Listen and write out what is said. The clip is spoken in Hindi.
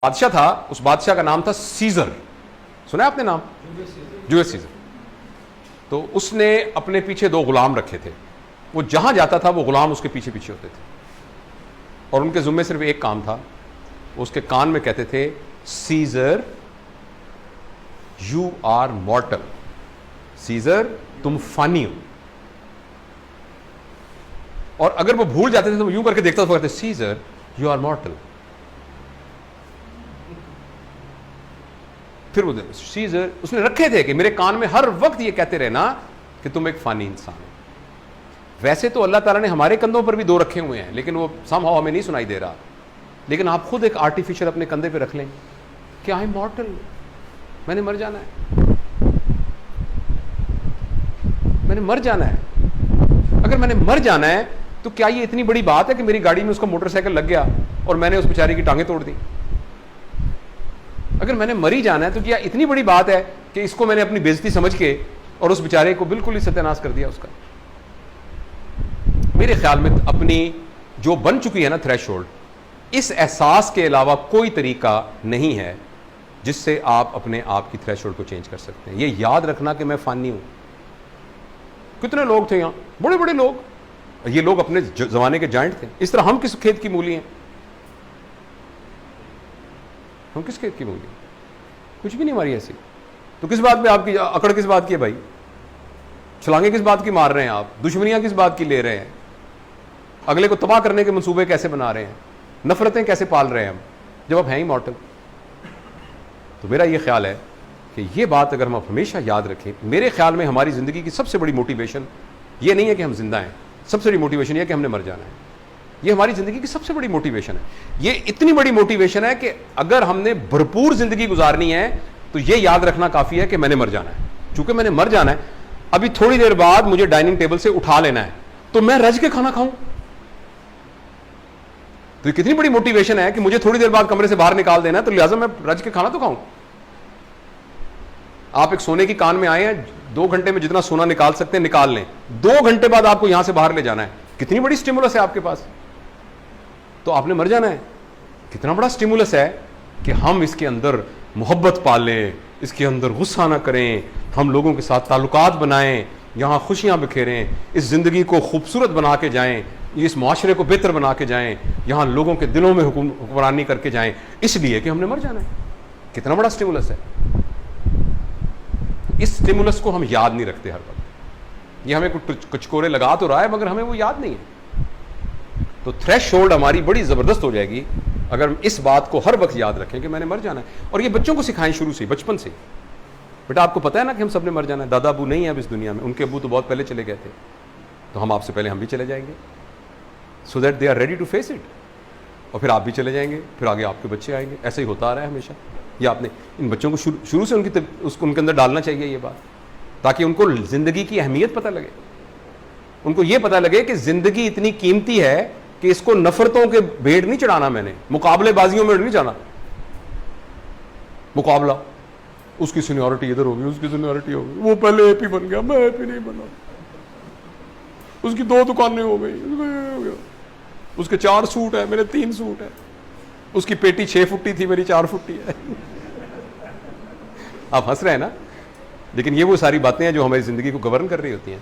बादशाह था, उस बादशाह का नाम था सीजर। सुना है आपने नाम? Julius Caesar. तो उसने अपने पीछे 2 गुलाम रखे थे। वो जहां जाता था वो गुलाम उसके पीछे पीछे होते थे और उनके जुम्मे सिर्फ एक काम था। वो उसके कान में कहते थे, Caesar you are mortal. Caesar तुम फानी हो। और अगर वो भूल जाते थे तो वो यूं करके देखता था, कहते सीजर यू आर मॉर्टल। फिर वो सीजर उसने रखे थे कि मेरे कान में हर वक्त ये कहते रहना कि तुम एक फानी इंसान हो। वैसे तो अल्लाह ताला ने हमारे कंधों पर भी 2 रखे हुए हैं, लेकिन वो समहाउ हमें नहीं सुनाई दे रहा। लेकिन आप खुद एक आर्टिफिशियल अपने कंधे पे रख लें कि आई एम मॉर्टल, मैंने मर जाना है, मैंने मर जाना है। अगर मैंने मर जाना है तो क्या ये इतनी बड़ी बात है कि मेरी गाड़ी में उसका मोटरसाइकिल लग गया और मैंने उस बेचारे की टांगें तोड़ दी? अगर मैंने मर ही जाना है तो क्या इतनी बड़ी बात है कि इसको मैंने अपनी बेइज्जती समझ के और उस बेचारे को बिल्कुल ही सत्यानाश कर दिया उसका? मेरे ख्याल में अपनी जो बन चुकी है ना थ्रेशोल्ड, इस एहसास के अलावा कोई तरीका नहीं है जिससे आप अपने आप की थ्रेशोल्ड को चेंज कर सकते हैं। ये याद रखना कि मैं फानी हूं। कितने लोग थे यहां, बड़े बड़े लोग, ये लोग अपने जमाने के जायंट थे। इस तरह हम किस खेत की मूली हैं? हम किस खेत की मूली? कुछ भी नहीं हमारी ऐसी। तो किस बात पे आपकी अकड़, किस बात की है भाई? छलांगे किस बात की मार रहे हैं आप? दुश्मनियां किस बात की ले रहे हैं? अगले को तबाह करने के मंसूबे कैसे बना रहे हैं? नफरतें कैसे पाल रहे हैं हम, जब आप हैं ही मॉर्टल? तो मेरा ये ख्याल है कि ये बात अगर हम हमेशा याद रखें, मेरे ख्याल में हमारी जिंदगी की सबसे बड़ी मोटिवेशन ये नहीं है कि हम जिंदा हैं, सबसे बड़ी मोटिवेशन ये है कि हमने मर जाना है। ये हमारी जिंदगी की सबसे बड़ी मोटिवेशन है। ये इतनी बड़ी मोटिवेशन है कि अगर हमने भरपूर जिंदगी गुजारनी है तो ये याद रखना काफी है कि मैंने मर जाना है। चूंकि मैंने मर जाना है, अभी थोड़ी देर बाद मुझे डाइनिंग टेबल से उठा लेना है, तो मैं रज के खाना खाऊं। तो ये कितनी बड़ी मोटिवेशन है कि मुझे थोड़ी देर बाद कमरे से बाहर निकाल देना है, तो लिहाजा मैं रज के खाना तो खाऊं। आप एक सोने की कान में आए हैं, 2 घंटे में जितना सोना निकाल सकते हैं निकाल लें, 2 घंटे बाद आपको यहां से बाहर ले जाना है। कितनी बड़ी स्टिमुलस है आपके पास। तो आपने मर जाना है। कितना बड़ा स्टिमुलस है कि हम इसके अंदर मोहब्बत पालें, इसके अंदर गुस्सा ना करें, हम लोगों के साथ ताल्लुकात बनाएं, यहां खुशियां बिखेरें, इस जिंदगी को खूबसूरत बना के जाएं, इस माशरे को बेहतर बना के जाएं, यहां लोगों के दिलों में हुक्मरानी करके जाएं, इसलिए कि हमने मर जाना है। कितना बड़ा स्टिमुलस है। इस स्टिमुलस को हम याद नहीं रखते हर वक्त। ये हमें कुछ कचकोरे लगा तो रहा है मगर हमें वो याद नहीं है। तो थ्रेशोल्ड हमारी बड़ी जबरदस्त हो जाएगी अगर हम इस बात को हर वक्त याद रखें कि मैंने मर जाना है। और ये बच्चों को सिखाएं शुरू से, बचपन से। बेटा आपको पता है ना कि हम सबने मर जाना है। दादा अबू नहीं है अब इस दुनिया में, उनके अबू तो बहुत पहले चले गए थे, तो हम आपसे पहले हम भी चले जाएंगे, so that they are ready to face it. और फिर आप भी चले जाएंगे, फिर आगे आपके बच्चे आएंगे। ऐसे ही होता आ रहा है हमेशा। ये आपने इन बच्चों को शुरू से उनके अंदर डालना चाहिए ये बात, ताकि उनको जिंदगी की अहमियत पता लगे। उनको ये पता लगे कि जिंदगी इतनी कीमती है कि इसको नफरतों के भेड़ नहीं चढ़ाना, मैंने मुकाबलेबाजियों में नहीं जाना। मुकाबला, उसकी सीनियरिटी इधर होगी, उसकी सीनियरिटी होगी, वो पहले एपी बन गया, मैं एपी नहीं बना, उसकी 2 दुकानें हो गई, उसके 4 सूट है, मेरे 3 सूट है, उसकी पेटी 6 फुट्टी थी, मेरी 4 फुट्टी है। आप हंस रहे हैं ना, लेकिन ये वो सारी बातें हैं जो हमारी जिंदगी को गवर्न कर रही होती हैं।